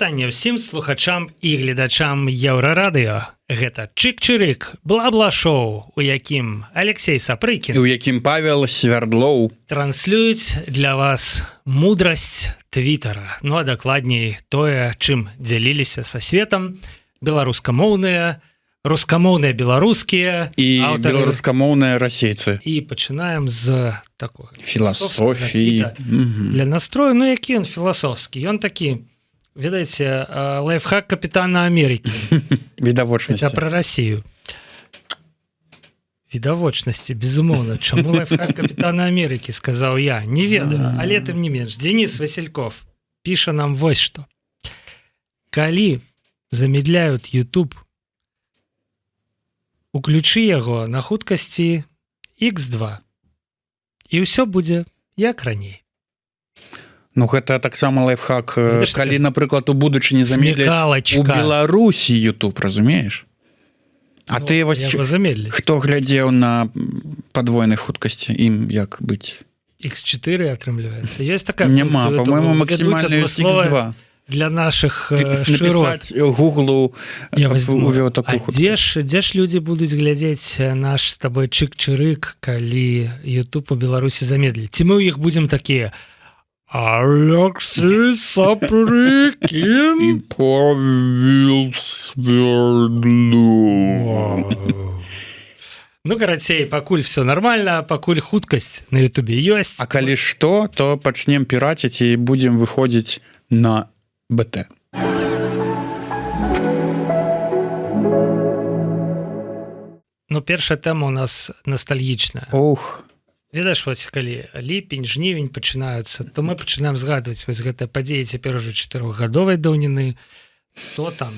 Вітанне ўсім слухачам і гледачам Еўрарадыё. Гэта Чык-чырык, бла-бла-шоу, у якім Алексей Сапрыкін, у якім Павел Свердлоў транслююць для вас мудрасць Твиттера. Ну а дакладней тое, чым дзяліліся са светам беларускамоўныя, рускамоўныя беларускія і аўтары, беларускамоўныя расейцы. І пачынаем з такога філасофіі для настрою. Ну які ён філасофскі? Ён такі, ведаеце, лайфхак капітана Америки. Відавочнасці. Хотя про Россию. Відавочнасці, безумоўна. Чаму лайфхак капітана Америки, сказаў я. Не ведаю, але тым не менш. Денис Васильков піша нам вось што. Калі замедляют YouTube, уключы яго на хуткасці X2, і ўсё будзе як раней. Ну, гэта таксама лайфхак, калі, напрыклад, у будучыні замедляць у Беларусі YouTube, разумееш? А ну, ты вось, хто глядзеў на падвойнай хуткасці, ім як быць? X4 атрымліваецца. Ёсць такая Няма, по-моему, максімальна ёсць X2. Для наших шырот. Напісаць Гуглу, увёў такую хуткасць. Дзе ж людзі будуць глядзець наш з табой чык-чырык, калі YouTube у Беларусі замедліць? Ці мы ў іх будзем такія: Алексей Сапрыкін і Павел Свердлоў. Ну, карацей, пакуль все нормально, пакуль хуткасць на Ютубе ёсць. А калі што, то пачнем піраціць і будзем выходзіць на БТ. Ну, першая тэма у нас ностальгічная. Ох. Ведаеш, вось калі ліпень, жнівень пачынаюцца, то мы пачынаем згадваць вось гэтыя падзеі цяпер ужо 4-гадовай даўніны. То там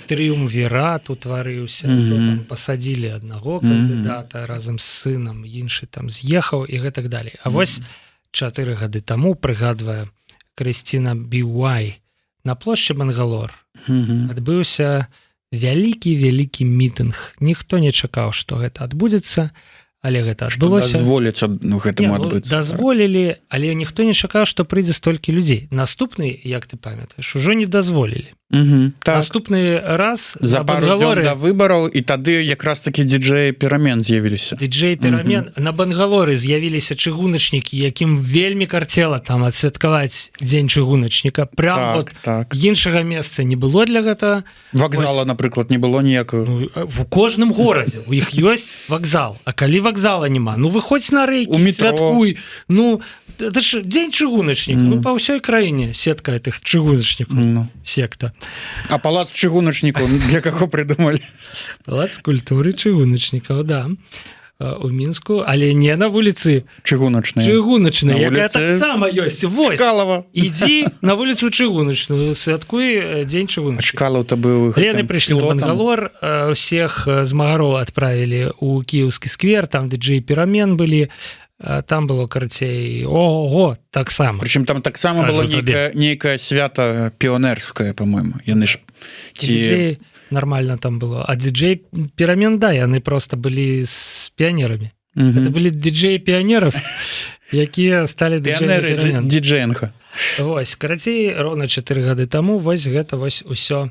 трыумвірат утварыўся, то там пасадзілі аднаго кандыдата разам з сынам, іншы там з'ехаў і гэтак далей. А вось 4 гады таму, прыгадвае Крысціна Біуай, на плошчы Бангалор адбыўся вялікі мітынг. Ніхто не чакаў, што гэта адбудзецца, але гэта адбылося. Дазволіць гэтаму адбыцца. Дазволілі, але ніхто не чакаў, што прыйдзе столькі людзей. Наступны, як ты памятаеш, ужо не дазволілі. Так. Наступны раз за пару дзён да выбараў, і тады якраз такі диджеі перамен з'явіліся. Диджеі перамен. На Бангалоры з'явіліся чыгуначнікі, якім вельмі карцела там адсвяткаваць дзень чыгуначніка. Прям вот іншага месца не было для гэтага. Вакзала, напрыклад, не было ніякага. У кожным горадзе у іх ёсць вакзал. А калі вакзала няма, ну выходзь на рэйкі, святкуй. Ну, это ж дзень чыгуначніка. Ну, па ўсёй краіне сетка гэтых чыгуначнікаў. Секта. А палац чыгуначнікаў для каго прыдумалі? Палац культуры чыгуначнікаў, да. У Мінску, але не на вуліцы чыгуначнай, якая таксама ёсць. Вось, ідзі на вуліцу чыгуначную, святкуй дзень чыгуначніка. Чкалаў-то быў Яны прыйшлі на Бангалор, усіх змагароў адправілі ў Кіеўскі сквер, там диджеі перамен былі. Там было, карацей, ого, таксама. Прычым там таксама было нейкае свята піонерскае, по-моему. Яны ж ці нормально там было. А диджей перамен, да, яны просто былі з піянерамі. Это былі диджеі піянеров, якія сталі диджеямі перамен. Диджеенха. Вось, карацей, роўна 4 гады таму вось гэта вось усё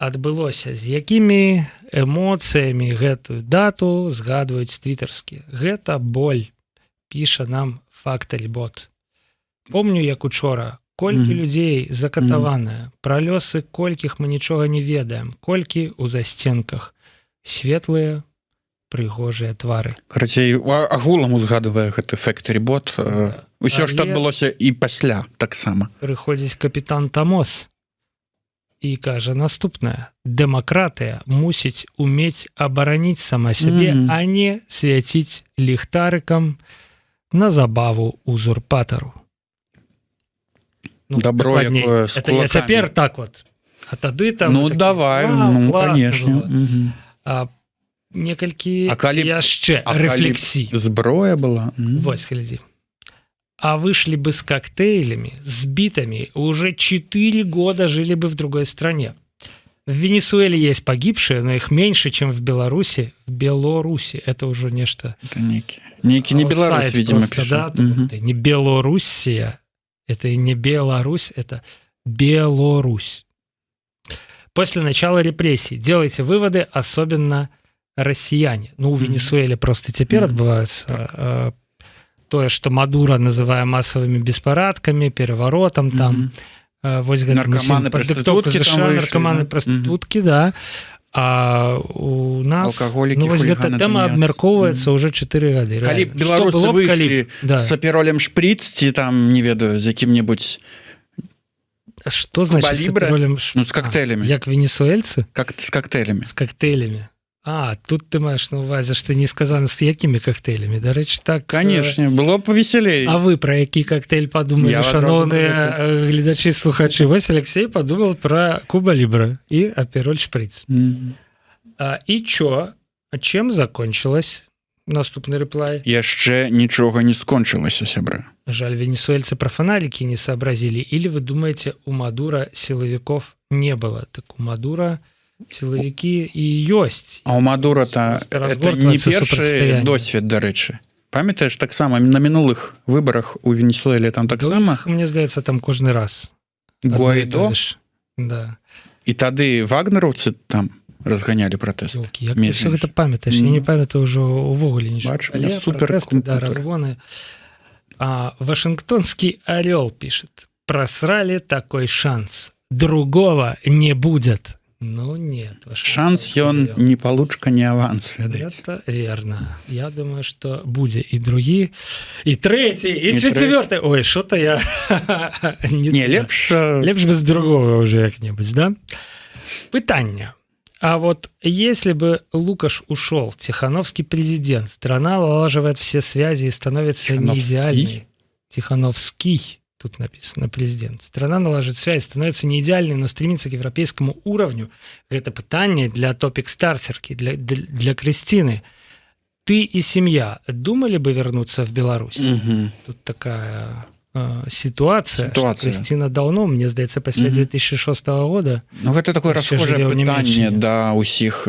адбылося. З якімі эмоцыямі гэтую дату згадваюць твітарскія. Гэта боль. Піша нам Фактальбот. Помню, як учора, колькі людзей закатаваныя, пра лёсы колькіх мы нічога не ведаем, колькі ў засценках, светлыя, прыгожыя твары. Карацей, агулам узгадвае гэты Фактальбот. Усё, што адбылося і пасля таксама. Прыходзіць капітан Тамос і кажа наступнае: дэмакратыя мусіць умець абараніць сама сябе, а не свяціць ліхтарыкам на забаву узурпатару. Ну, добро якое з кулакамі. Это я цяпер так вот. А тады там... Ну, давай, ну, конечно. А некалькі яшчэ рэфлексій. Зброя была. Вось, глядзі. А вышли бы с коктейлями, с битами, уже 4 года жили бы в другой стране. В Венесуэле есть погибшие, но их меньше, чем в Беларуси. В Беларуси это уже нечто... Это некий не Беларусь, видимо, пишет. Да, это не Белоруссия, это не Беларусь, это Беларусь. После начала репрессий делайте выводы, особенно россияне. Ну, у Венесуэле просто теперь отбываются тое, что Мадуро называя массовыми беспорядками, переворотом, там, наркоманы, проститутки, наркоманы, проститутки, да. А у нас алкаголікі, ну, гэта тэма абмяркоўваецца ўжо 4 гады. Калі б беларусы выйшлі з сапіролем шприц ці там, не ведаю, з якім-небудзь Что значит сапіролем шприц? Ну, з коктейлями. Як венесуэльцы? З коктейлями. З коктейлями. А, тут ты маеш на увазе, што не сказано з якімі коктейлями. Дарэчы, так... Конечно, было б весялей. А вы про які коктейль подумали, шановныя гледачы, слухачы? Вось Алексей подумал про Куба Либра и апероль шприц. И чё? Чем закончилась наступный реплай? Яшчэ нічога не скончылася, сябры. Жаль, венесуэльцы про фонарики не сообразили. Или вы думаете, у Мадуро силовиков не было? Так у Мадуро... силовики і ёсць. А у Мадура-то это не першы досвед, дарэчы. Памятаеш, таксама на мінулых выбарах у Венесуэле там таксама? Мне здаецца, там кожны раз. Гуайдо? Да. І тады вагнераўцы там разганялі пратэст. Як ты все гэта памятаеш? Я не памятаю ўжо увогуле нічога. Бачу, але супер да, разгоны. А Вашингтонский орел пишет: просрали такой шанс. Другого не будет. Ну нет. Шанс ён не получка, не аванс, ведаеце. Это верно. Я думаю, что будзе і другі, і трэці, і чацвёрты. Ой, что-то я... Не, лепш без другого уже як-небудзь, да? Пытанне. А вот если бы Лукаш ушел, Тихановский президент, страна налаживает все связи и становится неидеальной. Тихановский. Тут написано президент. Страна налаживает связь, становится не идеальной, но стремится к европейскому уровню. Это пытание для топик-стартерки, для Кристины. Ты и семья думали бы вернуться в Беларусь? Тут такая ситуация, что Кристина давно, мне здаецца, пасля 2006 года. Ну, гэта такое расхожае пытанне да ўсіх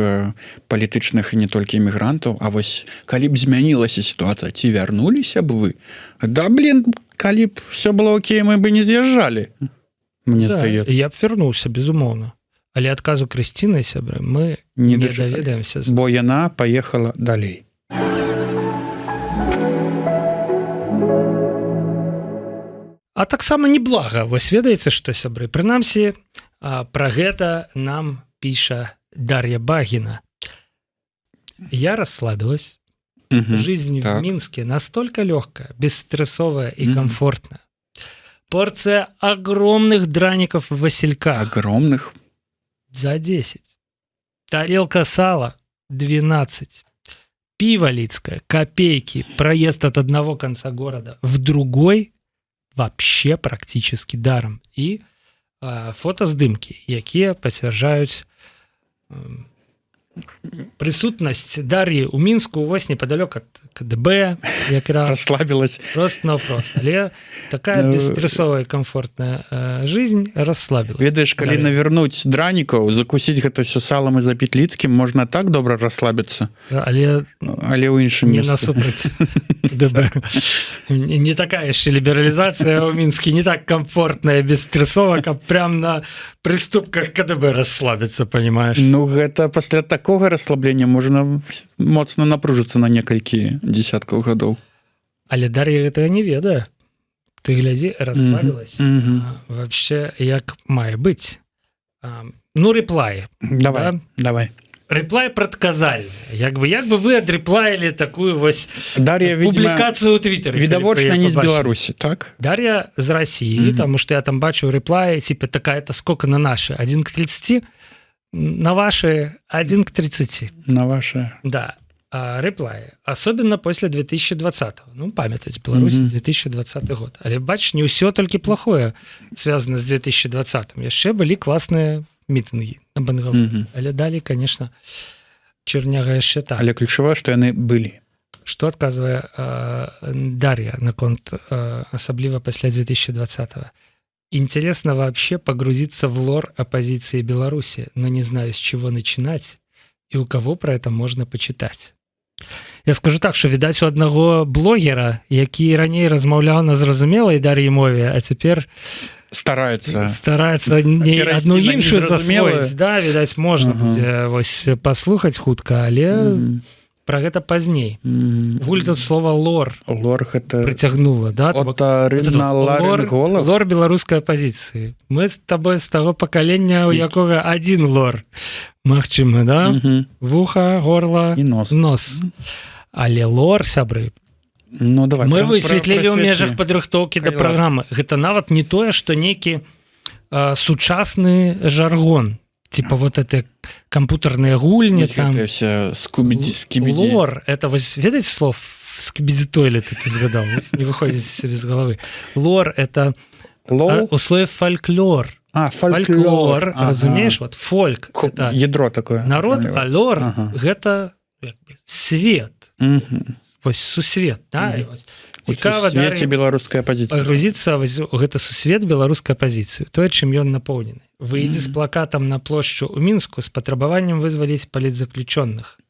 палітычных і не толькі імігрантаў. А вось калі б змянілася сітуацыя, ці вярнуліся б вы? Да, блин, калі б все было окей, мы бы не з'язджалі, мне здаецца. Я б вярнуўся, безумоўна. Але адказу Крысціны, сябры, мы не даведаемся. Бо яна паехала далей. А таксама неблага. Вось ведаеце, што, сябры? Прынамсі, пра гэта нам піша Дар'я Багіна. Я расслабилась. Жизнь в Минске настолько легкая, бесстрессовая и комфортная. Порция огромных драников в Василька. Огромных? За 10. Тарелка сала 12. Пиво лидское, копейки, проезд от одного конца города в другой вообще практически даром. И фотаздымки, якія пацвярджаюць присутнасць Дар'і ў Мінску, вось непадалёк ад КДБ, якраз. Расслабилась. Просто-напросто. Але такая бесстрессовая и комфортная жизнь расслабилась. Ведаеш, калі навернуць дранікаў, закусіць гэта все салам і запіць лідскім, можна так добра расслабіцца. Але ў іншым месцы. Не насупраць КДБ. Не такая яшчэ лібералізацыя ў Мінскі, не так комфортная, бесстрессовая, каб прям на прыступках КДБ расслабіцца, понимаешь? Ну, гэта пасля такога расслаблення можна моцна напружыцца на некалькі десяткаў гадоў. Але Дар'я гэтага не ведае. Ты глядзі, расслабілась. Вообще, як мае быць. Ну, реплай. Давай. Реплай прадказальны. Як бы вы адреплаілі такую вось публікацыю ў Твиттере. Відавочна не з Беларусі, так? Дар'я з России, потому что я там бачу реплай, типа такая-то сколько на наши? 1 к 30? На ваши 1 к 30. На ваши. Да. Реплай. Особенно после 2020-го. Ну, памятаць, Беларусь 2020 год. Але, бачиш, не ўсё толькі плохое связано з 2020-м. Яшчэ былі класныя мітынгі на Бангалы. Але далі, конечно, чырняга яшчэ так. Але ключавае, што яны былі. Што адказвае Дар'я наконт асабліва пасля 2020-го? Интересно вообще погрузиться в лор оппозиции Беларуси, но не знаю, с чего начинать и у кого про это можно почитать. Я скажу так, что, відаць, у аднаго блогера, які раней размаўляў на зразумелай Дар'і мове, а цяпер стараецца не одну іншую засвоіць, да, відаць, можна будзе вось паслухаць хутка, але про гэта пазней. Гуль тут слова лор гэта прыцягнула, да? Лор беларускай апазіцыі. Мы з табой з таго пакалення, у якога адзін лор. Магчыма, да? Вуха, горла, нос. Але лор, сябры, мы высветлілі ў межах падрыхтоўкі да праграмы. Гэта нават не тое, што нейкі сучасны жаргон. Типа вот это компьютерные гульни, там лор, это вось, ведаеце слов скибиди-тойлет, ты згадал, не выходит без головы. Лор — это условие фольклор. Фольклор, разумеешь, вот фольк — это ядро такое. Народ, а лор — гэта свет. Вось сусвет, да, і вось цікава беларуская пазіцыя пагрузіцца ў гэта сусвет беларускай апазіцыі, тое, чым ён напоўнены. Выйдзе з плакатам на плошчу ў Мінску з патрабаваннем вызваліць палітзаключоных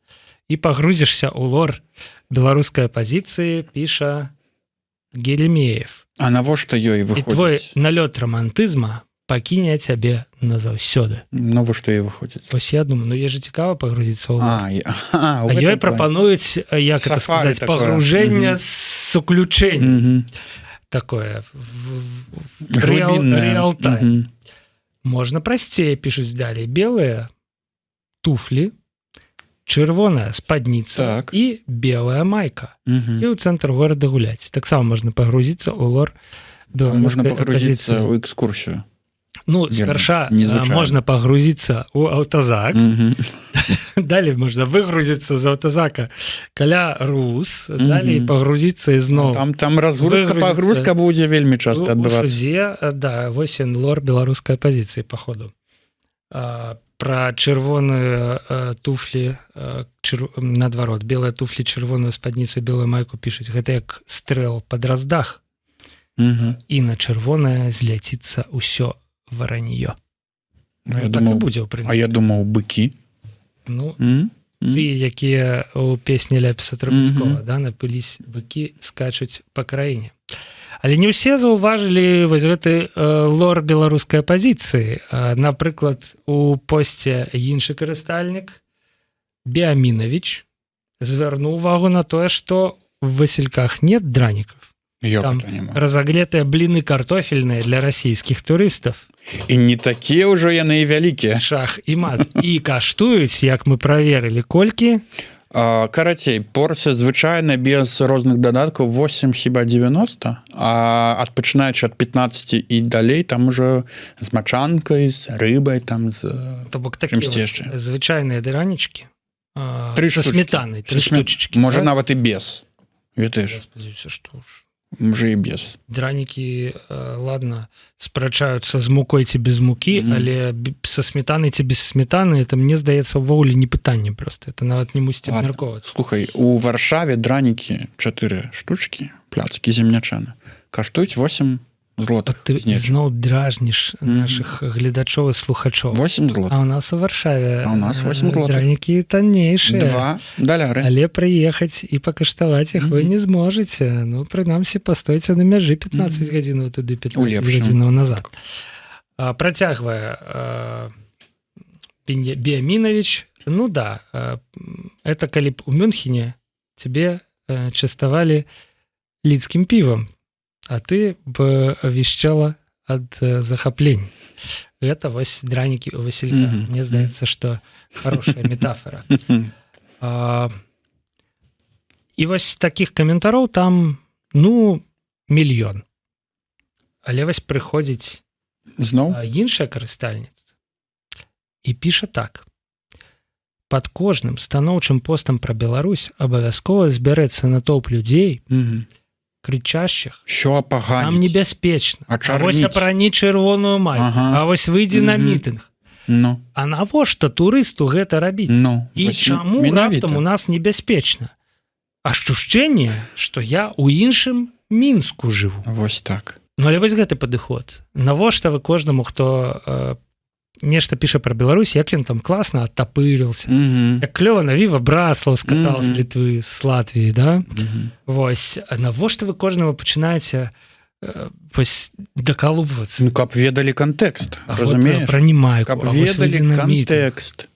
і пагрузішся ў лор беларускай апазіцыі, піша Гелемеев. А навошта ёй выходзіць? І твой налёт романтызма пакіне цябе назаўсёды. Навошта ёй выходзіць? Вось я думаю, ёй же цікава пагрузіцца ў лор. А ёй прапануюць, як это сказаць, пагружэнне з уключэннем. Такое. Реал-тайм. Можна прасцей, пішуць далей. Белыя туфлі, чырвоная спадніца і белая майка. І ў цэнтр горада гуляць. Таксама можна пагрузіцца ў лор беларускай апазіцыі. Можна пагрузіцца ў экскурсію. Ну, спярша можна пагрузіцца ў аўтазак. Далей можна выгрузіцца з аўтазака каля Рус, далей пагрузіцца ізноў. Там разгрузка-пагрузка будзе вельмі часта адбывацца. У суде, да, вось ён лор беларускай апазіцыі, паходу. Пра чырвоныя туфлі, наадварот, белыя туфлі, чырвоную спадніцу, белую майку пішуць. Гэта як стрэл пад раздах. І на чырвонае зляціцца ўсё вараньё. А я думаў, быкі. Ну, ты, якія ў песні Ляпіса Трубецкога, да, напылісь быкі, скачуць па краіне. Але не ўсе заўважылі вось гэты лор беларускай апазіцыі. Напрыклад, у посце іншы карыстальнік Беамінович звярнуў увагу на тое, што в Васільках нет дранікаў. Там разогретыя бліны картофельныя для расійскіх турыстаў. І не такія ўжо яны і вялікія. Шах і мат. І каштуюць, як мы праверылі, колькі? Карацей, порцыя звычайна без розных дадаткаў 8, хіба 90, а пачынаючы ад 15 і далей, там ужо з мачанкай, з рыбай, там з чымсьці яшчэ. Звычайныя дранічкі са сметанай, 3 штучкі. Можа, нават і без. Ведаеш? Што ж. Можа і без. Дранікі, ладно, спрачаюцца з мукой ці без мукі, але са сметанай ці без сметаны, это, мне здаецца, ўвогуле не пытанне проста. Это нават не мусіць абмяркоўвацца. Слухай, у Варшаве дранікі 4 штучкі, пляцкі земнячаны, каштуюць 8 злотых. Ты зноў дражніш нашых гледачоў і слухачоў. 8 злотых. А у нас у Варшаве дранікі таннейшыя. 2 даляры. Але прыехаць і пакаштаваць іх вы не зможаце. Ну, прынамсі, пастойце на мяжы 15 гадзінаў туды, 15 гадзінаў назад. Працягвае Беамінович. Ну да, это калі б у Мюнхене цябе частавалі лідскім півам, а ты б вішчала ад захаплення. Гэта вось дранікі ў Васільках. Мне здаецца, што хорошая метафора. І вось такіх каментароў там, ну, мільён. Але вось прыходзіць іншая карыстальніца і піша так. Пад кожным станоўчым постам пра Беларусь абавязкова збярэцца натоўп людзей, крычащих, що поганить? Нам небяспечна. А вось апрані чырвоную майку, а вось выйдзі на мітынг. Ну. А навошта турысту гэта рабіць? Ну, і чаму раптам у нас небяспечна? Ашчушчэнне, што я ў іншым Мінску жыву. Вось так. Ну, але вось гэты падыход. Навошта вы кожнаму, хто нешта піша пра Беларусь, як ён там класна адтапырился, як клёва на Віва Браслаў скатал з Літвы, з Латвіі, да? Вось, навошта вы кожнаму пачынаеце вось дакалупвацца. Ну, каб ведалі кантэкст, А разумееш? вот пра Німайку, Каб а вось ведалі выйдзе на мітынг. кантэкст.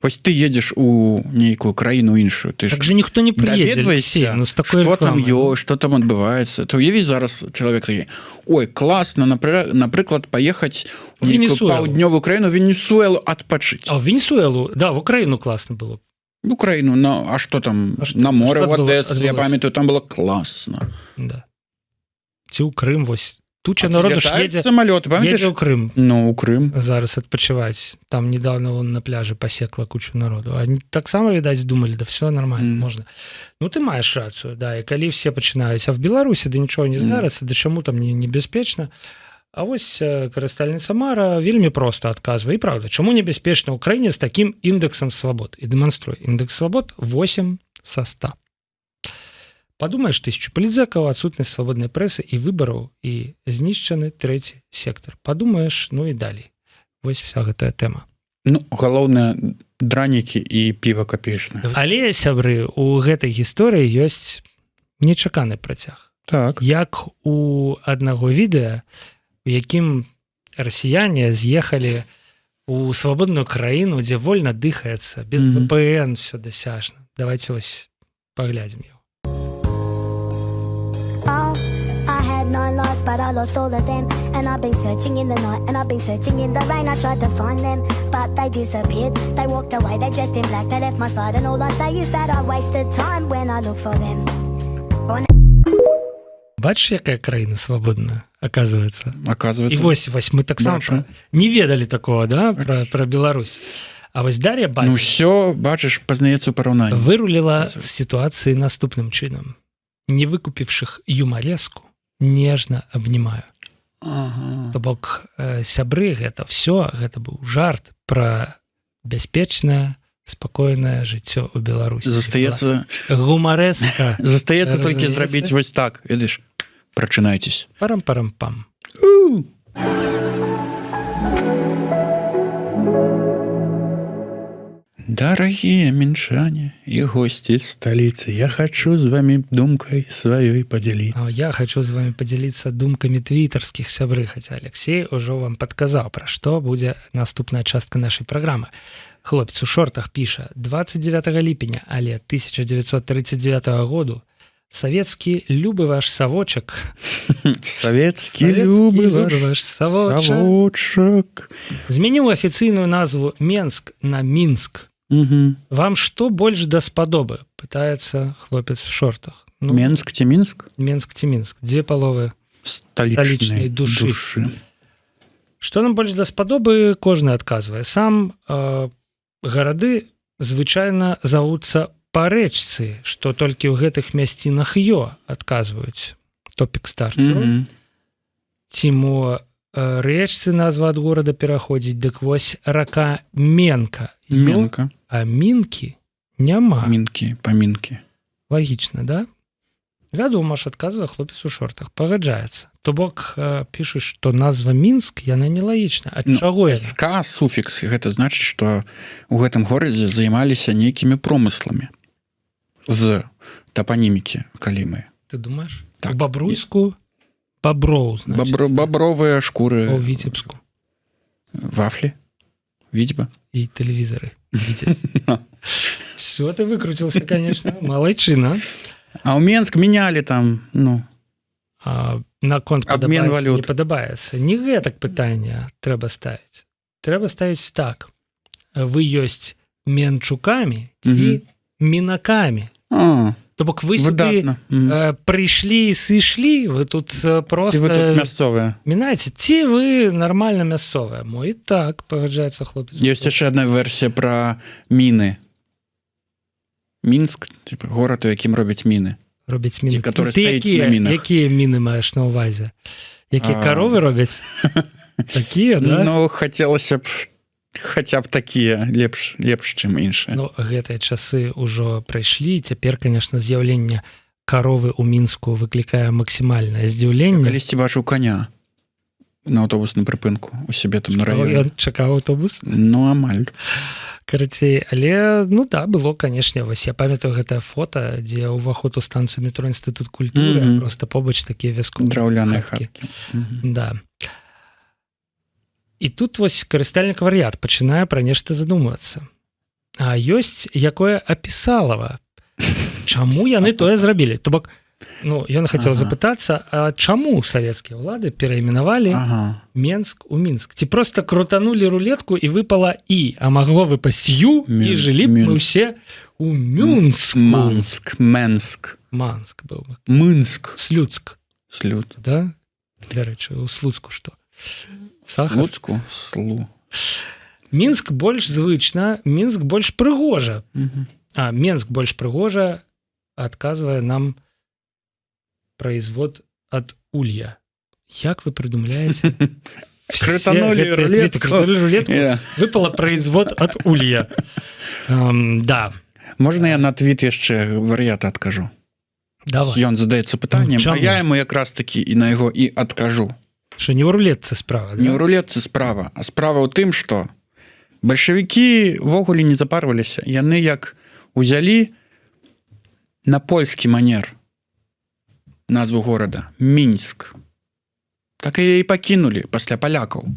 Вось ты едзеш у нейкую краіну іншую, ты Так же ніхто не прыедзе, Алексей, ну, з такой што там рекламай. ёсць, што там адбываецца. То уяві зараз чалавек такі: ой, класна, напрыклад, паехаць у нейкую Венесуэлу. паўднёвую краіну, Венесуэлу адпачыць. А в Венесуэлу, да, в Украіну класна было. В Украіну, а што там? А што- На море, што в Адэсу, я адбылося? памятаю, там было класна. Да. Ці ў Крым, вось. Туча А ці народу ж лятаюць едзе самалёты, ў памятаеш? Крым. Ну, у Крым. Зараз адпачываць. Там недавно вон на пляже пасекла кучу народу. А таксама, відаць, думалі, да все нормально, можна. Ну, ты маеш рацыю, да, і калі все пачынаюць, а в Беларусі да нічого не здарыцца, да чаму там небяспечна. А вось карыстальніца Мара вельмі проста адказвае. І правда, чаму небяспечна ў краіне з такім індексам свабод? І дэманструе. Індекс свабод 8 са 100. Падумаеш, 1000 палітзекаў, адсутнасць свабоднай прэсы і выбараў, і знішчаны трэці сектар. Падумаеш, ну і далей. Вось вся гэтая тэма. Ну, галоўнае, дранікі і піва капеечнае. Але, сябры, у гэтай гісторыі ёсць нечаканы працяг. Так. Як у аднаго відэа, у якім расіяне з'ехалі у свабодную краіну, дзе вольна дыхаецца, без VPN, все дасяжна. Давайте вось паглядзім яго. Oh, I had 9 lives, but I lost all of them. And I've been searching in the night, and I've been searching in the rain. I tried to find them, but they disappeared. They walked away, they dressed in black, they left my side. And all I say is that I wasted time when I look for them. Бачиш, якая краіна свабодная, оказывается. Оказывается. І вось мы таксама не ведалі такого, да, про Беларусь. А вось Дар'я бачыць. Ну все, бачыш, пазнаецца ў параўнанні. Выруліла з сітуацыі наступным чынам. Не выкупивших юмалеску нежно обнимаю. То бок сябры, гэта все, гэта быў жарт про бяспечнае, спакойнае жыццё ў Беларусі. Застаецца гумарэска. Застаецца толькі зрабіць вось так, ведаеш, прачынайцесь. Парам-парам-пам. Дарагія мінчане і госці сталіцы, я хачу з вами думкай сваёй падзяліцца. Я хочу з вами падзяліцца думкамі твітарскіх сябры, хаця Алексей ужо вам падказаў, пра што будзе наступная частка нашай праграмы. Хлопец у шортах піша: 29 ліпеня, але 1939 году савецкі любы ваш савочак. Савецкі любы ваш савочак. Змяніў афіцыйную назву Менск на Мінск. Вам што больш даспадобы? Пытаецца хлопец в шортах. Ну, Менск ці Мінск? Менск ці Мінск. Дзве паловы сталічнай душы. Што нам больш даспадобы, кожны адказвае. Сам гарады звычайна завуцца па рэчцы, што толькі ў гэтых мясцінах адказваюць. Топік старту. Ці мо рэчцы назва ад горада пераходзіць, дык вось рака Менка. Менка. А Мінкі няма. Мінкі, памінкі. Лагічна, да? Вядома ж, адказвае хлопец у шортах. Пагаджаецца. То бок пішуць, што назва Мінск, яна нелагічна. Ад чаго яна? СК, суфікс, гэта значыць, што ў гэтым горадзе займаліся нейкімі промысламі з тапанімікі, калі мы. Ты думаеш? Так. У Бабруйску баброў, значыць. Бабровыя шкуры. У Віцебску. Вафлі. Вітьба. І тэлевізары. Все, ты выкруцился, конечно. Малайчына. А ў Менск менялі там, ну... Наконт абмен падабаецца, валют. не падабаецца. Не гэтак пытанне трэба ставіць. Трэба ставіць так. Вы ёсць менчукамі ці мінакамі. То бок вы сюды прыйшлі і сышлі, вы тут просто... Ці вы тут мясцовыя? Мінаеце, ці вы нармальна мясцовыя? Мо і так, пагаджаецца хлопец. Ёсць яшчэ адна версія пра міны. Мінск, горад, у якім робяць міны. Робяць міны. Ты якія міны маеш на ўвазе? Якія каровы робяць? Такія, да? Ну, хацелася б хаця б такія, лепш, чым іншыя. Ну, гэтыя часы ўжо прайшлі. Цяпер, конечно, на аўтобусным прыпынку у сябе там на раёне. Ён чакаў аўтобус? Ну, амаль. Карацей, але, ну да, было, канешне, вось я памятаю гэтае фота, дзе ўваход у станцыю метро Інстытут культуры, просто побач такія вясковыя драўляныя хаткі. Да. І тут вось карыстальнік вар'ят пачынае пра нешта задумвацца. А ёсць якое апісалава. Чаму яны тое зрабілі? То бок, ну, ён хацеў запытацца, а чаму савецкія ўлады перайменавалі Менск у Мінск? Ці проста крутанулі рулетку і выпала І, а магло выпасць Ю, і жылі б мы ўсе у Мюнску. Манск быў. Мынск. Слуцк. Да? Дарэчы, у Слуцку што? Сахар? Слуцку? Мінск больш звычна, Мінск больш прыгожа. А Менск больш прыгожа адказвае нам производ от улья. Як вы придумляете? Крутанули рулетку. Выпало производ от улья. Да. Можна я на твіт яшчэ вар'ята адкажу? Давай. Ён задаецца пытаннем, а я яму якраз такі і на яго і адкажу. Што не ў рулетцы справа, да? Не ў рулетцы справа, а справа ў тым, што бальшавікі ввогуле не запарваліся. Яны як узялі на польскі манер назву горада Мінск. Так і пакінулі пасля палякаў.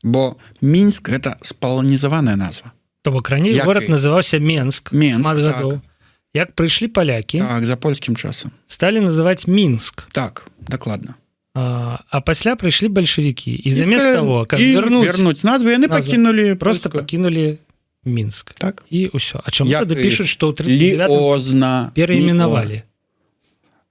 Бо Мінск – гэта спаланізаваная назва. То бок раней горад называўся Менск. Менск, так. Як прыйшлі палякі, так, за польскім часам, сталі называць Мінск. Так, дакладна. А пасля прыйшлі бальшавікі. І замест того, каб вернуць назву, яны пакінулі просто пакінулі Мінск. Так. І ўсё. А чаму тады пішуць, што ў 39-м перайменавалі?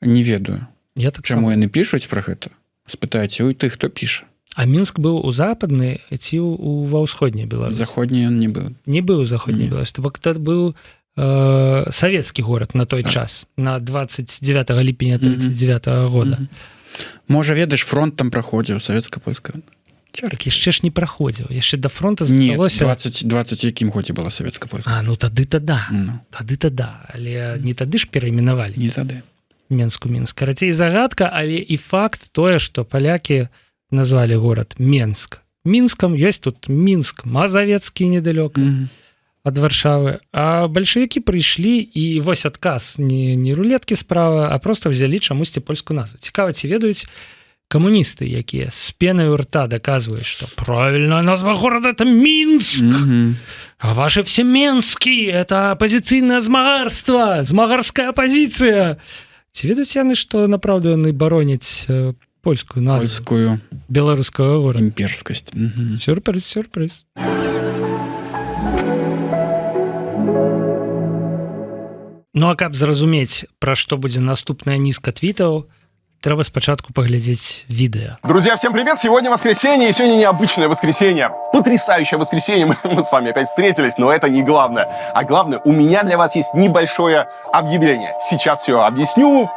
Не ведаю. Так чаму яны пішуць пра гэта? Спытайце у тых, хто піша. А Мінск быў у западнай ці ва ўсходняй Беларусі? Заходняй ён не быў. Не быў у заходняй Беларусі. То бок тут быў савецкі горад на той час, на 29 ліпеня 39-го года. Можа, ведаеш, фронт там праходзіў, савецка-польская. Так яшчэ ж не праходзіў. Яшчэ да фронта засталося... Не, 20 якім годзе была савецка-польская. А, ну тады-то да. Тады-то. Але не тады ж перайменавалі. Не тады. Менск у Мінск. Карацей, загадка, але і факт тое, што палякі назвалі горад Менск. Мінскам ёсць тут Мінск, Мазавецкі недалёка ад Варшавы. А бальшавікі прыйшлі, і вось адказ не рулеткі справа, а проста взялі чамусьці польскую назву. Цікава, ці ведаюць камуністы, якія з пенай у рта даказваюць, што правільная назва горада – это Мінск. А ваши все Менскі – это апозіцыйнае змагарства, змагарская апозіцыя. Ці ведаюць яны, што направду яны бароняць польскую назву? Польскую. Беларускага горада. Імперскасць. Сюрпрыз. Ну, а каб зразумець, пра што будзе наступная нізка твітаў, треба спочатку поглядеть видео. Друзья, всем привет! Сегодня воскресенье, и сегодня необычное воскресенье. Потрясающее воскресенье, мы с вами опять встретились, но это не главное. А главное, у меня для вас есть небольшое объявление. Сейчас все объясню,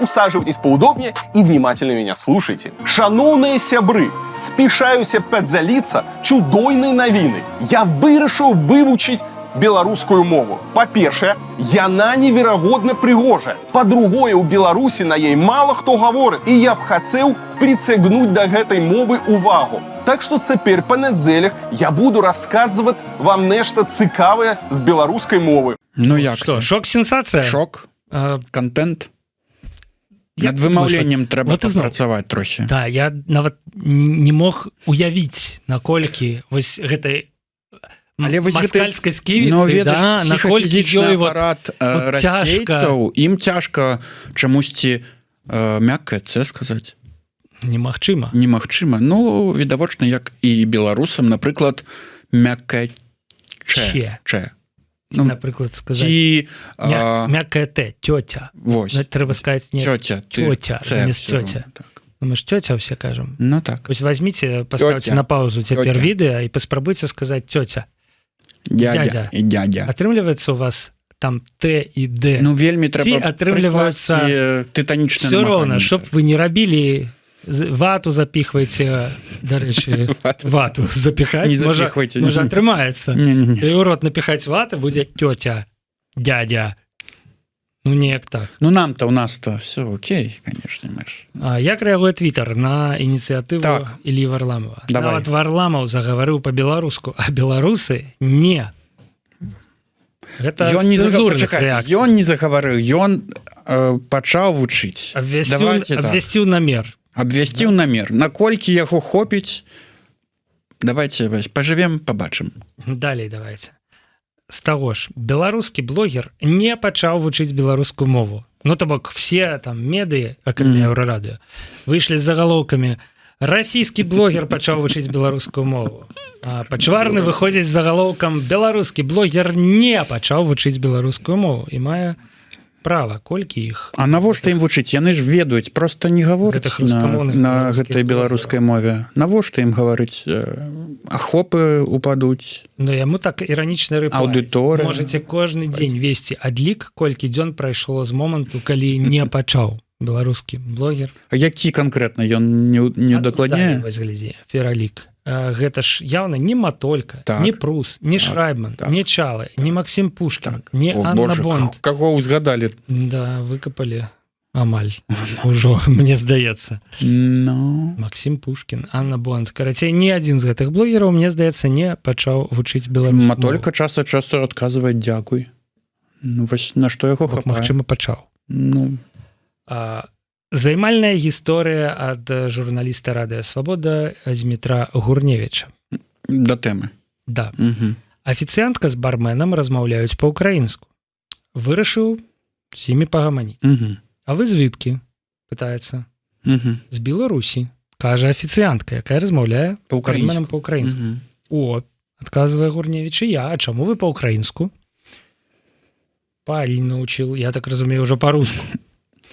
усаживайтесь поудобнее и внимательно меня слушайте. Шановные сябры, спешаюся подзалиться чудойной новиной. Я вырашыў вывучить беларускую мову. Па-першае, яна неверагодна прыгожая. Па-другое, у Беларусі на ей мало хто гаворыць, і я б хацеў прыцягнуць да гэтай мовы увагу. Так што цяпер па нядзелях я буду расказваць вам нешта цікавае з беларускай мовы. Ну як? Што, шок-сенсацыя? Шок? Контент? Над вымаўленнем трэба папрацаваць трохі. Да, я нават не мог уявіць, наколькі вось гэтай маскальскай сківіцы, да, наколькі ёй апарат расейцаў, ім цяжка чамусьці мяккае «ц» сказаць. Немагчыма. Ну, відавочна, як і беларусам, напрыклад, мяккае «ч». Напрыклад, сказаць мяккае «т», тёця. Трэба сказаць не тёця, замест тёця. Мы ж тёця ўсе кажам. Ну так. Вось возьміце, паставце на паузу цяпер відэа і паспрабуйце сказаць тёця. Дядя і дядя. Атрымліваецца у вас там Т і Д. Ну, вельмі трэба атрымліваецца тытанічна все роўна, чтоб вы не рабілі вату запихваеце, дарэчы, вату запихаць, можа атрымаецца. І ў рот напихаць вату будзе тёця, дядя. Ну неяк так. Ну нам-то у нас-то все окей, конечно, мы ж. Як рэагуе Твиттер на ініцыятыву Так. Іллі Варламова? Давай. Нават Варламаў загаварыў па-беларуску, а беларусы не. Гэта Ён не цэнзурных Чакайце, рэакцый. ён не загаварыў, ён пачаў вучыць. Абвясціў намер. Абвясціў намер. Наколькі яго хопіць, давайте пажывем, пабачым. Далей давайте. З таго ж, беларускі блогер не пачаў вучыць беларускую мову. Ну, то бок, все там медыі, акрамя Еўрарадыё, выйшлі з загалоўкамі «Расійскі блогер пачаў вучыць беларускую мову». А Пачварны выходзіць з загалоўкам «Беларускі блогер не пачаў вучыць беларускую мову» і мае права, колькі іх. А навошта ім вучыць? Яны ж ведаюць, просто не гавораць на гэтай беларускай мове. Навошта ім гаварыць? Ахопы упадуць. Ну, яму так іранічна рэплай. Аўдыторыя. Можаце кожны дзень весці адлік, колькі дзён прайшло з моманту, калі не пачаў беларускі блогер. А які канкрэтна ён не удакладняе? Вось глядзі, пералік. Гэта ж яўна не Матолька, так. не Прус, не Шрайбман, так. не Чалы, не Максим Пушкін, так. не Анна Бонд. Каго ўзгадалі? Да, выкапалі амаль. Ужо, мне здаецца. No. Максим Пушкін, Анна Бонд. Карацей, ні адзін з гэтых блогераў, мне здаецца, не пачаў вучыць беларускую мову. Матолька час ад часу адказвае дзякуй. Ну, вось на што яго хапае. Магчыма, пачаў. Ну. Займальная гісторыя ад журналіста Радыё Свабода Змітра Гурневіча. Да тэмы. Да. Угу. Афіцыянтка з барменам размаўляюць па-ўкраінску. Вырашыў з імі пагаманіць. Угу. А вы звідкі? Пытаецца. Угу. З Беларусі. Кажа афіцыянтка, якая размаўляе барменам па-ўкраінску. Угу. Адказвае Гурневіч, і я. А чаму вы па-ўкраінску? Паэль научыў. Я так разумею, ўжо па-руску.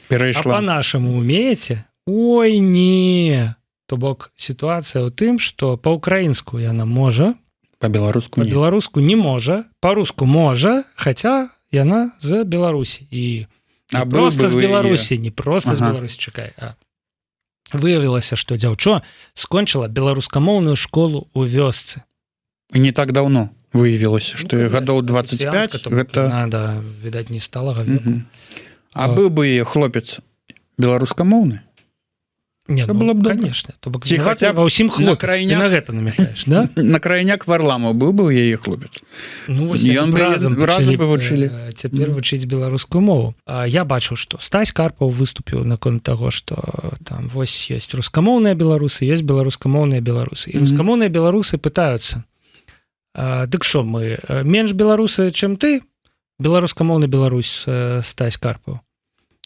Перайшла. А па-нашаму умееце? Ой, не. То бок сітуацыя ў тым, што па-ўкраінску яна можа, па-беларуску не. Па-беларуску не можа, па-руску можа, хаця яна з Беларусі. І не проста з Беларусі, не проста з Беларусі, чакай. Выявілася, што дзяўчо скончыла беларускамоўную школу ў вёсцы. Не так даўно выявілася, што гадоў 25 гэта... Да, відаць, не сталага веку. А быў бы яе хлопец беларускамоўны? Не, ну, конечно. То бок, ва ўсім хлопец, ты на гэта намякаеш, да? На крайняк Варламаў быў бы яе хлопец. Ну, вось ён разам бы вучылі. Цяпер вучыць беларускую мову. Я бачыў, што Стась Карпаў выступіў наконт таго, што там вось ёсць рускамоўныя беларусы, ёсць беларускамоўныя беларусы. І рускамоўныя беларусы пытаюцца: дык што, мы менш беларусы, чым ты? Беларускамоўны Беларусь, Стась Карпаў.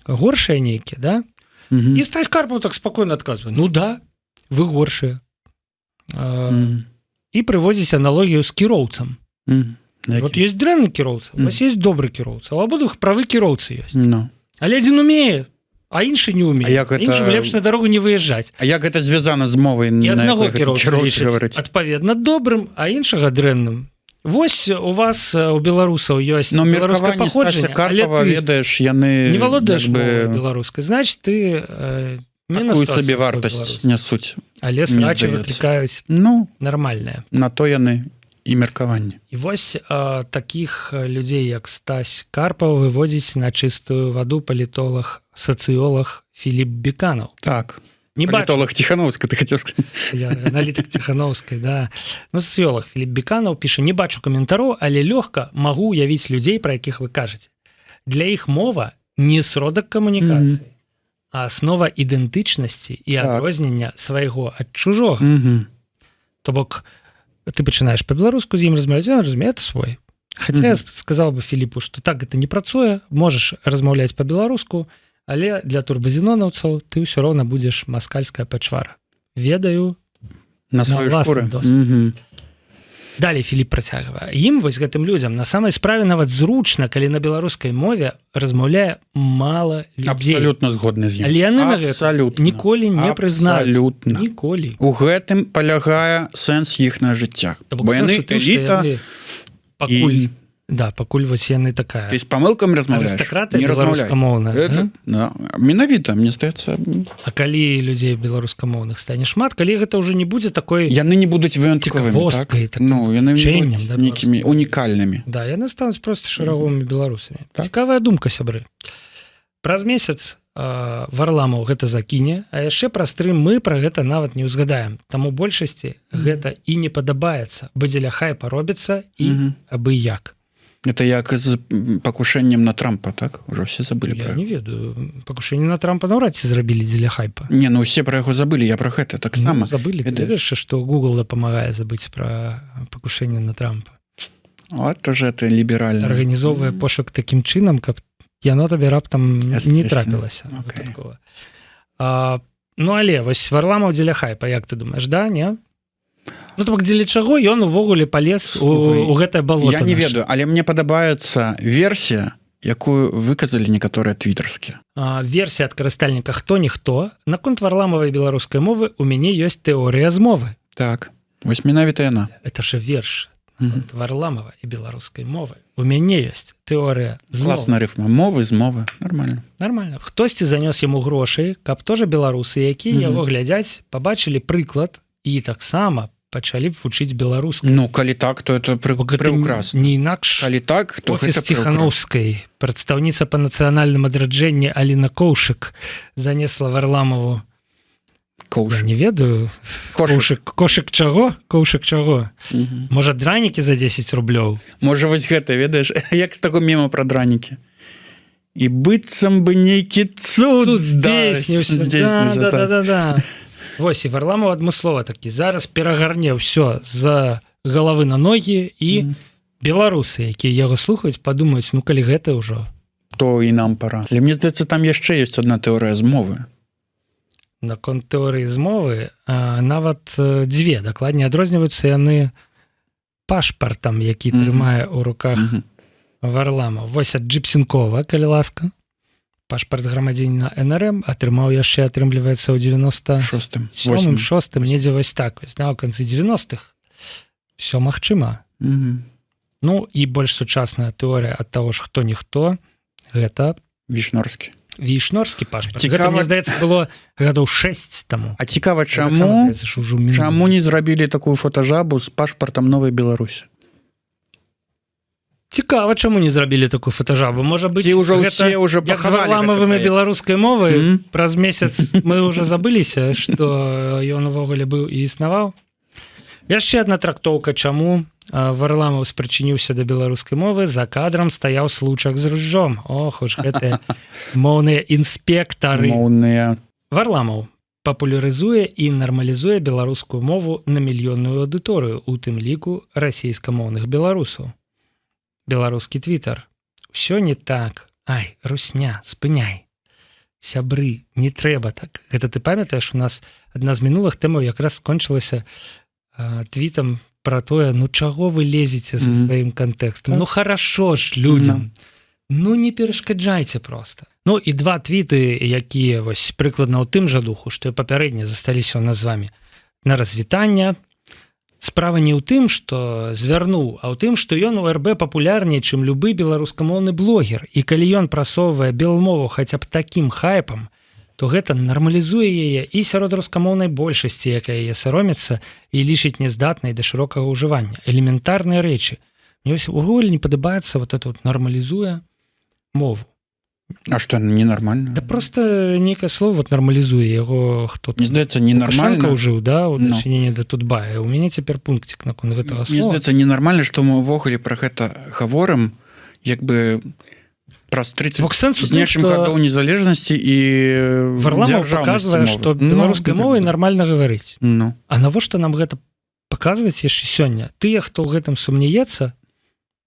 Горшыя нейкія, да? І Стась Карпаў так спакойна адказвае: ну да, вы горшыя. І прыводзіць аналогію з кіроўцам. Вот ёсць дрэнны кіроўца, у вас ёсць добры кіроўца, у абодвух правы кіроўцы ёсць. Але адзін умее, а іншы не умее. Іншым лепш на дарогу не выязджаць. А як гэта звязана з мовай? І аднаго кіроўца лічыць адпаведна добрым, а іншага дрэнным. Вось у вас, у беларусаў, ёсць беларускае паходжанне, але ты яны не валодаеш мовай беларускай, значит, ты не такую сабе вартасць нясуць. Але срачы выклікаюць нармальнае. На то яны і меркаванне. І вось такіх людзей, як Стась Карпаў, выводзіць на чыстую ваду палітолог, сацыёлог Філіп Біканаў. Так. Палітолог Ціхановскай, ты хацеў сказаць. Я аналітык Ціхановскай, да. Ну, сацыёлог Філіп Біканаў піша: не бачу каментароў, але лёгка магу уявіць людзей, пра якіх вы кажаце. Для іх мова не сродак камунікацыі, а аснова ідэнтычнасці і адрознення свайго ад чужога. То бок, ты пачынаеш па-беларуску з ім размаўляць, ён разумее, это свой. Хаця я сказаў бы Філіпу, што так гэта не працуе, можаш размаўляць па-беларуску, але для турбазінонаўцаў ты ўсё роўна будзеш маскальская пачвара. Ведаю на ўласны досвед. Далей Філіп працягвае: ім, вось гэтым людзям, на самай справе нават зручна, калі на беларускай мове размаўляе мала людзей. Абсалютна згодны з ім. Але яны на гэта ніколі не прызнаюць. Ніколі. У гэтым палягае сэнс іх на жыццях. Бо яны эліта пакуль Да, пакуль вось яны такая. Ты з памылкамі размаўляеш? Арыстакраты Не размаўляй. беларускамоўная. Это, да, менавіта, мне здаецца, А калі людзей беларускамоўных стане шмат, калі гэта ўжо не будзе такой... яны не будуць выянтковымі, так? Цікавосткай, такім Ну, яны не вчэннем, будуць да, нейкімі унікальнымі. Да, яны стануць проста шараговымі беларусамі. Так. Цікавая думка, сябры. Праз месяц Варламаў гэта закіне, а яшчэ праз 3 мы пра гэта нават не ўзгадаем. Таму большасці гэта і не падабаецца, бо дзеля хайпа робіцца і абы як. Это як з пакушэннем на Трампа, так? Ужо все забылі Я пра не ведаю. Пакушэнне на Трампа наўрад ці зрабілі дзеля хайпа. Не, ну усе пра яго забылі, я пра гэта таксама. Забылі. Ты ведаеш, што Google дапамагае забыць пра пакушэнне на Трампа. Вот уже ты ліберальны. Арганізоўвае пошук такім чынам, каб яно табе раптам не трапілася. Okay. Ну, але вось Варламаў дзеля хайпа, як ты думаеш, да, не? Ну, то бок дзеля чаго ён увогуле палез у гэтае балота? Я не ведаю, але мне падабаецца версія, якую выказалі некаторыя твітарскія. Версія ад карыстальніка «Хто-ніхто». Наконт варламавай беларускай мовы у мяне ёсць тэорыя змовы. Так, вось менавіта яна. Это ж верш Варламава і беларускай мовы. У мяне ёсць тэорыя змовы. Класна рыфма. Мовы, змовы. Нормально. Нормально. Хтосьці занёс яму грошай, каб тоже беларусы, якія яго глядзяць, пабачылі прыклад і таксама пачалі б вучыць беларускую. Ну, калі так, то это прекрасно. Не інакш. Калі так, то Офіс гэта прекрасно. Ціханаўскай, прадстаўніца па нацыянальным адраджэнні Аліна Коўшык занесла Варламаву. Я не ведаю. Кошык чаго? Коўшык чаго? Можа, дранікі за 10 рублёў? Можа, вось гэта, ведаеш, як з таго мема пра дранікі. І быццам бы нейкі цуд здзейсніўся. Да. Вось, і Варламаў адмыслова такі. Зараз перагарне ўсё з галавы на ногі і беларусы, якія яго слухаюць, падумаюць, ну, калі гэта ўжо. То і нам пара. Але мне здаецца, там яшчэ ёсць адна тэорыя змовы. Наконт тэорыі змовы нават 2. Дакладней, адрозніваюцца яны пашпартам, які трымае ў руках Варламаў. Вось ад Джипсенкова, калі ласка. Пашпарт грамадзяніна НРМ атрымаў яшчэ, атрымліваецца, ў 96-м, недзе вось так. Вось, на, ў канцы 90-х. Всё магчыма. Ну, і больш сучасная тэорыя ад таго ж «Хто-ніхто» гэта... Вішнорскі пашпарт. Гэта, мне здаецца, было гадоў 6 таму. А цікава, чаму не зрабілі такую фотажабу з пашпартам Новай Беларусі? Цікава, чаму не зрабілі такую фотажабу. Можа быць, гэта як з варламавымі беларускай мовай, праз месяц мы ўжо забыліся, што ён увогуле быў і існаваў. Яшчэ адна трактоўка, чаму Варламаў спрычыніўся да беларускай мовы. За кадрам стаяў случак з ружжом. Ох, уж гэтыя моўныя інспектары. Варламаў папулярызуе і нармалізуе беларускую мову на мільённую аўдыторыю, у тым ліку расійскамоўных беларусаў. Беларускі твітар. Усё не так. Ай, русня, спыняй. Сябры, не трэба так. Гэта ты памятаеш, у нас адна з мінулых тэмаў якраз скончылася твітам пра тое, ну чаго вы лезеце са сваім кантэкстам? Ну хорошо ж людзям. Ну не перашкаджайце проста. Ну і 2 твіты, якія вось прыкладна ў тым жа духу, што і папярэдне засталіся ў нас з вамі. На развітання. Справа не ў тым, што звярнуў, а ў тым, што ён у РБ папулярней, чым любы беларускамоўны блогер. І калі ён прасоўвае белмову хаця б такім хайпам, то гэта нармалізуе яе і сярод рускамоўнай большасці, якая яе саромецца і лічыць нездатнай да шырокага ўжывання. Элементарныя рэчы. Мне ўвогуле не падабаецца вот это вот нармалізуе мову. А што, ненармальна? Да просто некае слово вот нармалізуе яго хто-то. Мне здаецца, ненармальна. Ужыў, да, у дачыненні да Тутбая. У мяне цяпер пунктик наконт гэтага слова. Мне здаецца, ненармальна, што мы ўвогуле пра гэта гаворым, як бы праз 30 з нечым гадоў незалежнасці і Варламаў паказвае, што беларускай мовай нармальна гаварыць. А навошта нам гэта паказваць яшчэ сёння? Тыя, хто ў гэтым сумнеецца,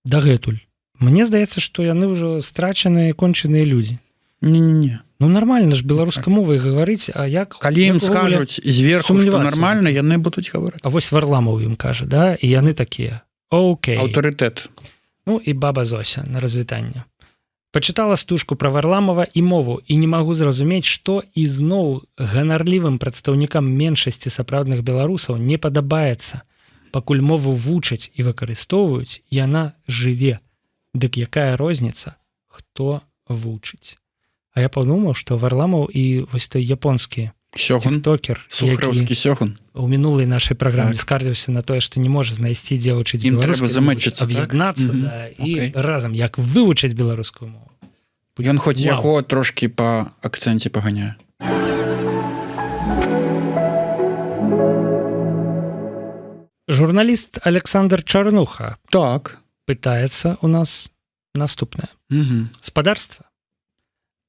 дагэтуль. Мне здаецца, што яны ўжо страчаныя, кончаныя людзі. Не. Ну нормально ж беларускай мовай гаварыць, а як... Калі ім скажуць зверху, што нармальна, яны будуць гаварыць. А вось Варламаў ім кажа, да? І яны такія. Окей. Аўтарытэт. Ну і баба Зося на развітанне. Пачытала стужку пра Варламава і мову і не магу зразумець, што ізноў ганарлівым прадстаўнікам меншасці сапраўдных беларусаў не падабаецца. Пакуль мову вучаць і выкарыстоўваюць, яна жыве. Дык якая розніца, хто вучыць? А я падумаў, што Варламаў і вось той японскі Сёгун, тіктокер, сухараўскі сёгун. у мінулай нашай праграме Так. скардзіўся на тое, што не можа знайсці дзе вучыць Ім трэба беларускую, замэчыцца, так? аб'яднацца, Мгм. да, і Окей. разам як вывучыць беларускую мову. Ён хоць Вау. яго трошкі па акцэнце паганяе. Журналіст Александр Чарнуха Так. пытаецца у нас наступнае. Угу. Спадарства.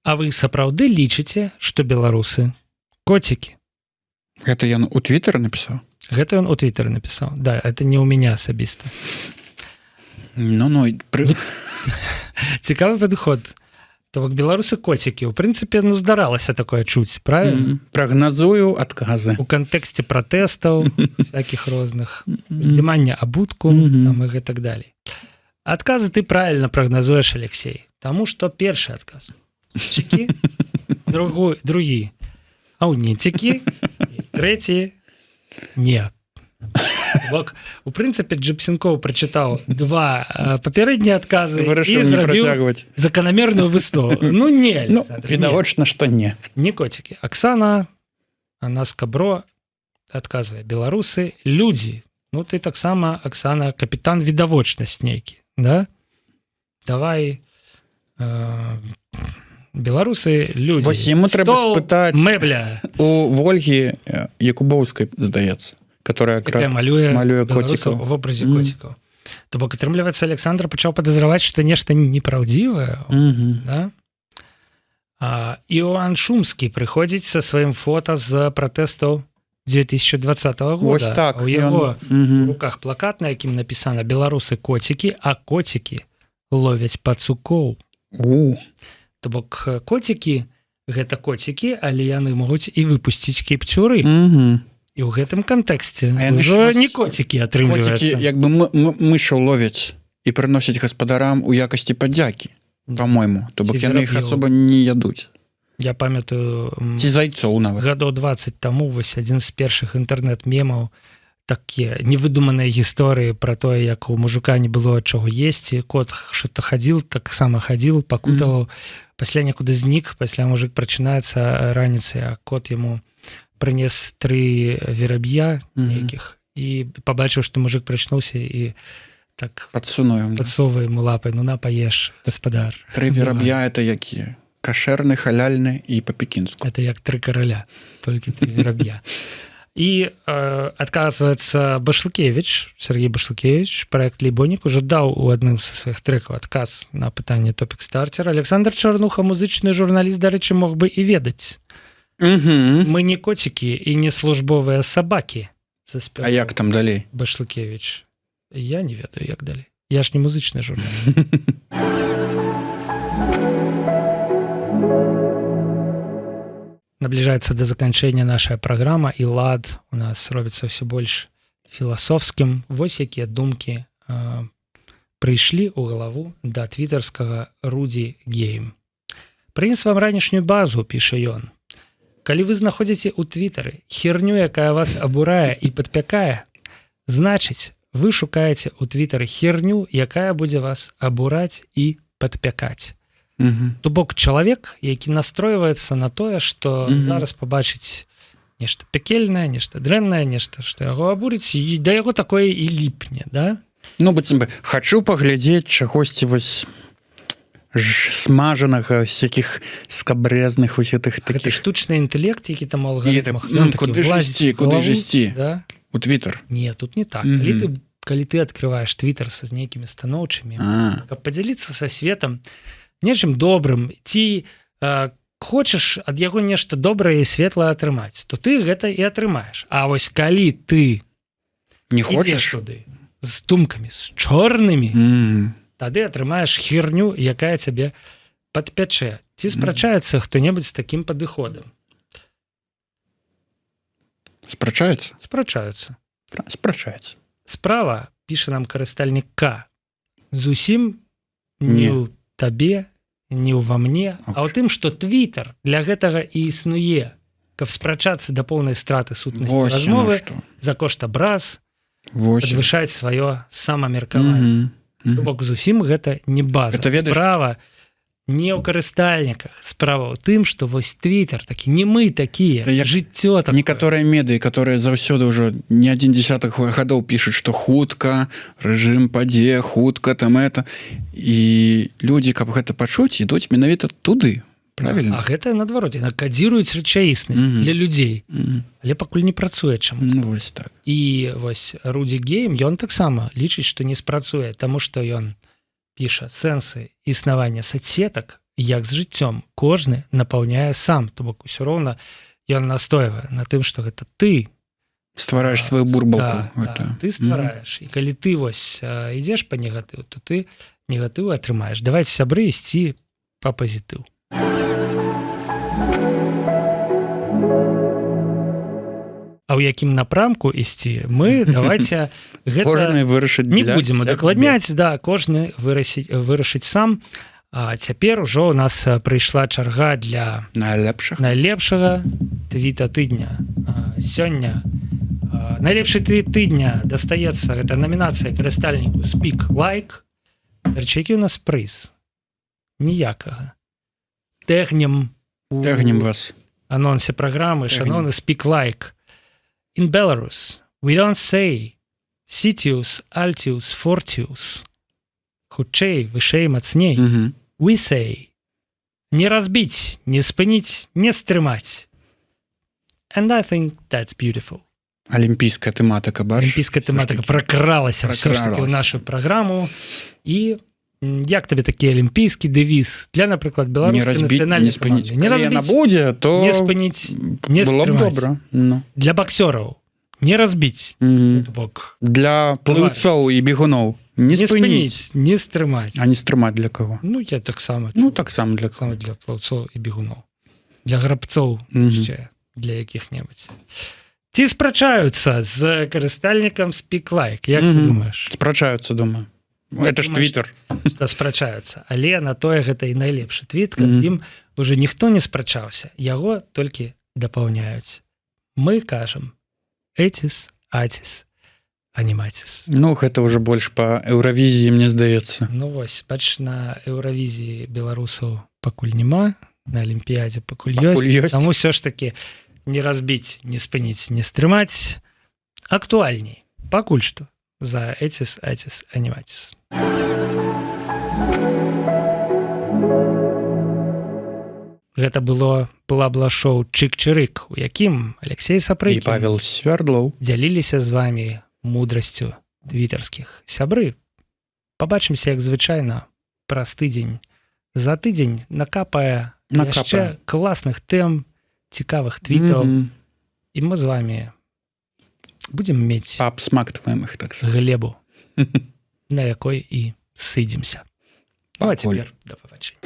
А вы сапраўды лічыце, што беларусы коцікі? Гэта ён у Твиттер напісаў? Гэта ён у Твиттері напісаў. Да, это не ў мяне асабіста. Ну, Цікавы падыход. То бок беларусы коцікі. У прынцыпе, здаралася такое чуць, правильно? Прагназую адказы. У кантэксце пратэстаў всякіх розных, здымання абутку там, і гэтак далей. Адказы ты правильно прагназуеш, Алексей. Таму што першы адказ. Цікі, другі аўніцікі, трэці не. Бок, у прынцыпе, Джипсенкоў прачытаў два папярэднія адказы і Вырашыў не зрабіў працягваць. заканамерную выстову. Ну, не, Александр, не. Відавочна, што не. Не коцікі. Аксана, она скабро, адказвае, беларусы, людзі. Ну, ты таксама, Аксана, капітан відавочнасць нейкі, да? Давай, беларусы, людзі. Вось яму трэба Стол, спытаць мэбля, у Вольгі Якубоўскай, здаецца, которая якая малюе котикаў. в образе котикаў. То бок, атрымліваецца, Александр пачаў падазраваць, што нешта непраўдзівае, да? Іоанн Шумскі прыходзіць са сваім фота з пратэстаў 2020 года. Вось так. У яго в руках плакат, на якім напісана «Беларусы коцікі, а коцікі ловяць пацукоў». То бок, коцікі – гэта коцікі, але яны могуць і выпусціць кіпцюры. І ў гэтым кантэксце ўжо не коцікі атрымліваецца. Коцікі, як бы мышаў ловяць і прыносяць гаспадарам у якасці падзякі, па-мойму. То бок, яны іх асоба не ядуць. Я памятаю, Ці зайцоў нават. гадоў 20 таму вось адзін з першых інтэрнэт-мемаў, такія невыдуманыя гісторыі пра тое, як у мужика не было чаго есці, кот что-то хадзіл, таксама хадзіл, пакутаваў, пасля некуды знік, пасля мужик прачынаецца раніцай, а кот яму прынес 3 вераб'я нейкіх і пабачыў, што мужик прачнуўся і так падсоввае ему лапай, ну на, паеш, гаспадар. 3 вераб'я это якія? Кашэрны, халяльны і па-пекінску. Это як 3 караля, толькі 3 вераб'я. І адказваецца Башлыкевіч, Сергей Башлыкевіч, проект «Лейбонік» ужо даў у адным са сваіх трэкаў адказ на пытанне топік-стартера. Александр Чарнуха, музычны журналіст, дарэчы, мог бы і ведаць. Мы не коцікі і не службовыя сабакі. А як там далей? Башлыкевіч. Я не ведаю, як далей. Я ж не музычны журналіст. Наближается до заканчэння наша праграма, і лад у нас робіцца ўсё больш філасофскім. Вось якія думкі прыйшлі ў галаву да твітарскага Руді Гейм. Прынес вам ранішнюю базу, піша ён. Калі вы знаходзіце ў твітары херню, якая вас абурае і падпякае, значыць, вы шукаеце ў твітары херню, якая будзе вас абураць і падпякаць. То бок чалавек, які настройваецца на тое, што зараз пабачыць нешта пекельнае, нешта дрэннае, нешта, што яго абурыць, і да яго такое і ліпне, да? Ну, быццам бы, хачу паглядзець чагосьці вось смажанага, всякіх скабрэзных вось гэтых такіх. Гэта штучны інтэлект, які там у алгарытмах. Куды ж ісці? У Твиттер? Не, тут не так. Калі ты адкрываеш Твиттер са з нейкімі станоўчымі, каб падзяліцца са светам, нечым добрым, ці хочаш ад яго нешта добрае і светлае атрымаць, то ты гэта і атрымаеш. А вось калі ты не хочаш туды з думкамі, з чорнымі, тады атрымаеш херню, якая цябе падпячэ. Ці спрачаецца хто-небудзь з такім падыходам? Спрачаецца? Спрачаюцца. Спрачаецца. Справа, піша нам карыстальнік К, зусім не ў табе, не ўва мне, а ў тым, што Твиттер для гэтага і існуе, каб спрачацца да поўнай страты сутнасці размовы за кошт абраз, падвышаць сваё самамеркаванне. бок зусім гэта не база. Это ведаеш? Справа не ў карыстальніках, справа ў тым, што вось Twitter такі, не мы такія, жыццё такое. Некаторыя медыі, которые заўсёды ўжо не адзін дзесятак гадоў пішуць, што хутка рэжым падзе, хутка там это, і людзі, каб гэта пачуць, ідуць менавіта туды. Правильно? А гэта наадварот, яна кадзіруюць рэчаіснасць для людзей, але пакуль не працуе чаму. Ну, вось так. І вось Руді Гейм, ён таксама лічыць, што не спрацуе, таму што ён піша сэнсы існавання соцсетак, як з жыццём кожны напаўняе сам, то бок усё роўна ён настойвае на тым, што гэта ты ствараеш сваю бурбалку. Ты ствараеш. І калі ты вось ідзеш па негатыў, то ты негатыў атрымаеш. Давайте, сябры, ісці па пазітыў. А ў якім напрамку ісці, мы давайте гэта не будзем удакладняць, да, кожны вырашыць сам. А цяпер ужо у нас прыйшла чарга для найлепшага твіта тыдня. Сёння найлепшы твіт тыдня дастаецца, гэта намінацыя карыстальніку Speak Like. Які у нас прыз? Ніякага. Тэгнем вас анонсе праграмы, шановны Speak Like. In Belarus, we don't say Sitius, Altius, Fortius. Хутчэй, вышэй, мацней. We say не разбіць, не спыніць, не стрымаць. And I think that's beautiful. Алімпійская тэматыка, бачыш? Алімпійская тэматыка пракралася ўсё ж такі ў нашу праграму. І як табе такі алімпійскі дэвіз для, напрыклад, беларускай нацыянальнай каманды? Не разбіць, не спыніць, не стрымаць. Для баксёраў не разбіць. Для плыўцоў і бегуноў не спыніць, не стрымаць. А не стрымаць для каго? Ну, я таксама. Ну, таксама для каго? Для плыўцоў і бегуноў. Для грабцоў яшчэ, для якіх-небудзь. Ці спрачаюцца з карыстальнікам Speak Like? Як ты думаеш? Спрачаюцца, думаю. Это ж Twitter. Спрачаюцца. Але на тое гэта і найлепшы твіт, каб з ім уже ніхто не спрачаўся. Яго толькі дапаўняюць. Мы кажам Этис, Атис, Аниматис. Ну, гэта ўжо больш па Еўравізіі, мне здаецца. Ну вось, бач, на Еўравізіі беларусаў пакуль няма, на Алімпіядзе пакуль ёсць. Таму ўсё ж такі не разбіць, не спыніць, не стрымаць. Актуальней. Пакуль што. За Этис, Атис, Аниматис. Гэта было бла-бла-шоу Чык-чырык, у якім Алексей Сапрыкін і Павел Свярдлоў дзяліліся з вамі мудрасцю твітарскіх. Сябры, пабачымся, як звычайна, праз тыдзень. За тыдзень накапае яшчэ класных тэм, цікавых твітаў, і мы з вамі будзем мець абсмактваем іх так глебу, на якой і сыдзімся. Ну, а цяпер да пабачення.